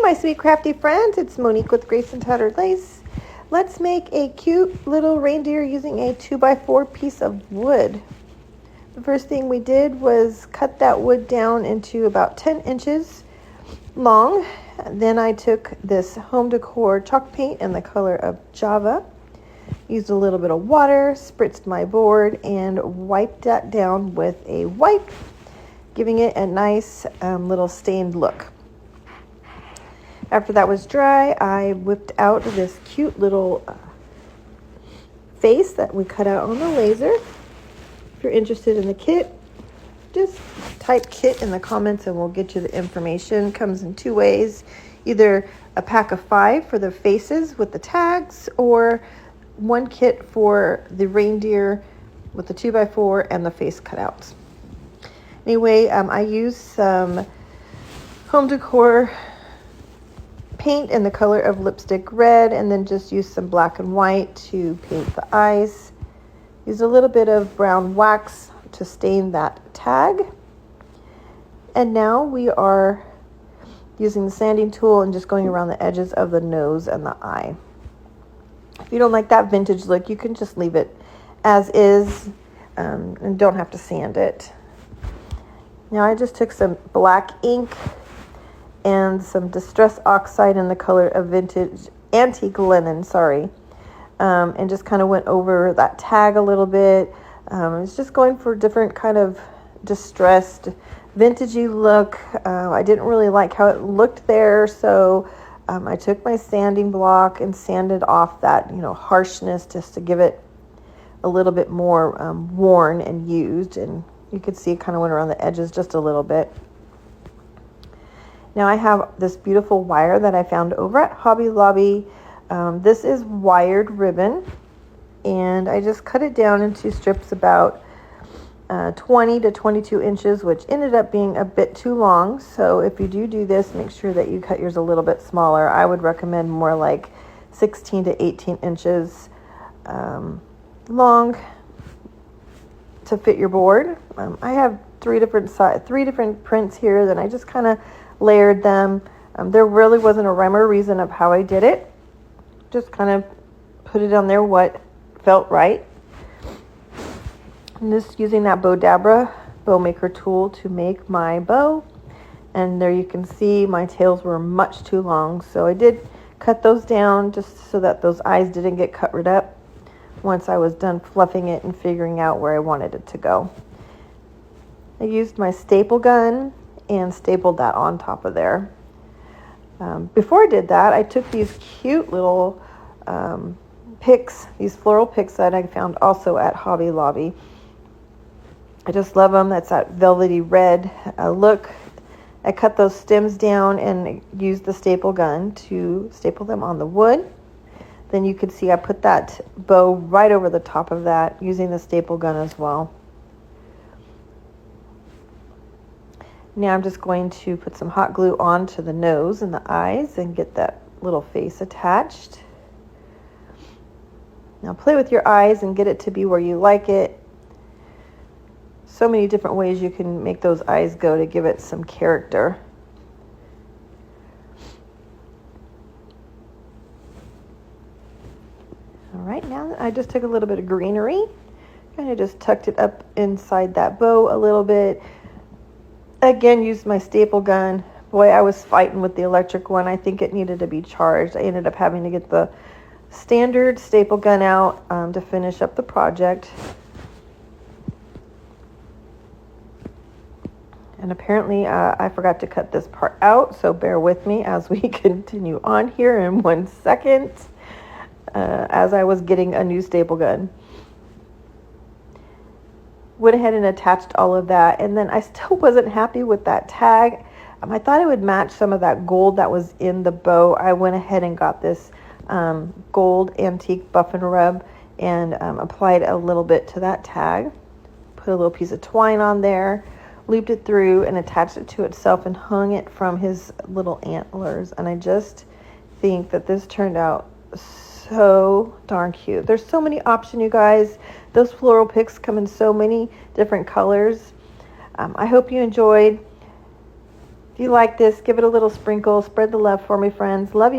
my sweet crafty friends, it's Monique with Grace and Tattered Lace. Let's make a cute little reindeer using a 2x4 piece of wood. The first thing we did was cut that wood down into about 10 inches long. Then I took this home decor chalk paint in the color of Java, used a little bit of water, spritzed my board, and wiped that down with a wipe, giving it a nice little stained look. After that was dry, I whipped out this cute little face that we cut out on the laser. If you're interested in the kit, just type kit in the comments and we'll get you the information. It comes in two ways, either a pack of 5 for the faces with the tags, or one kit for the reindeer with the 2x4 and the face cutouts. Anyway, I used some home decor paint in the color of lipstick red, and then just used some black and white to paint the eyes. Used a little bit of brown wax to stain that tag. And now we are using the sanding tool and just going around the edges of the nose and the eye. If you don't like that vintage look, you can just leave it as is and don't have to sand it. Now I just took some black ink and some Distress Oxide in the color of vintage antique linen, and just kind of went over that tag a little bit. It's just going for different kind of distressed, vintagey look. I didn't really like how it looked there, so I took my sanding block and sanded off that, harshness, just to give it a little bit more worn and used. And you could see it kind of went around the edges just a little bit. Now I have this beautiful wire that I found over at Hobby Lobby. This is wired ribbon, and I just cut it down into strips about 20 to 22 inches, which ended up being a bit too long. So if you do this, make sure that you cut yours a little bit smaller. I would recommend more like 16 to 18 inches long to fit your board. I have three different prints here, then I just kind of layered them. There really wasn't a rhyme or reason of how I did it. Just kind of put it on there what felt right. I'm just using that Bodabra bow maker tool to make my bow. And there you can see my tails were much too long, so I did cut those down just so that those eyes didn't get cut right up once I was done fluffing it and figuring out where I wanted it to go. I used my staple gun and stapled that on top of there. Before I did that, I took these cute little picks, these floral picks that I found also at Hobby Lobby. I just love them. That's that velvety red look. I cut those stems down and used the staple gun to staple them on the wood. Then you could see I put that bow right over the top of that using the staple gun as well. Now I'm just going to put some hot glue onto the nose and the eyes and get that little face attached. Now play with your eyes and get it to be where you like it. So many different ways you can make those eyes go to give it some character. All right, now I just took a little bit of greenery, kind of just tucked it up inside that bow a little bit. Again, used my staple gun. Boy, I was fighting with the electric one. I think it needed to be charged. I ended up having to get the standard staple gun out to finish up the project. And apparently I forgot to cut this part out, so bear with me as we continue on here in 1 second as I was getting a new staple gun. Went ahead and attached all of that, and then I still wasn't happy with that tag. I thought it would match some of that gold that was in the bow. I went ahead and got this gold antique buff and rub and applied a little bit to that tag. Put a little piece of twine on there, looped it through and attached it to itself and hung it from his little antlers. And I just think that this turned out so darn cute. There's so many options, you guys. Those floral picks come in so many different colors. I hope you enjoyed. If you like this, give it a little sprinkle. Spread the love for me, friends. Love you.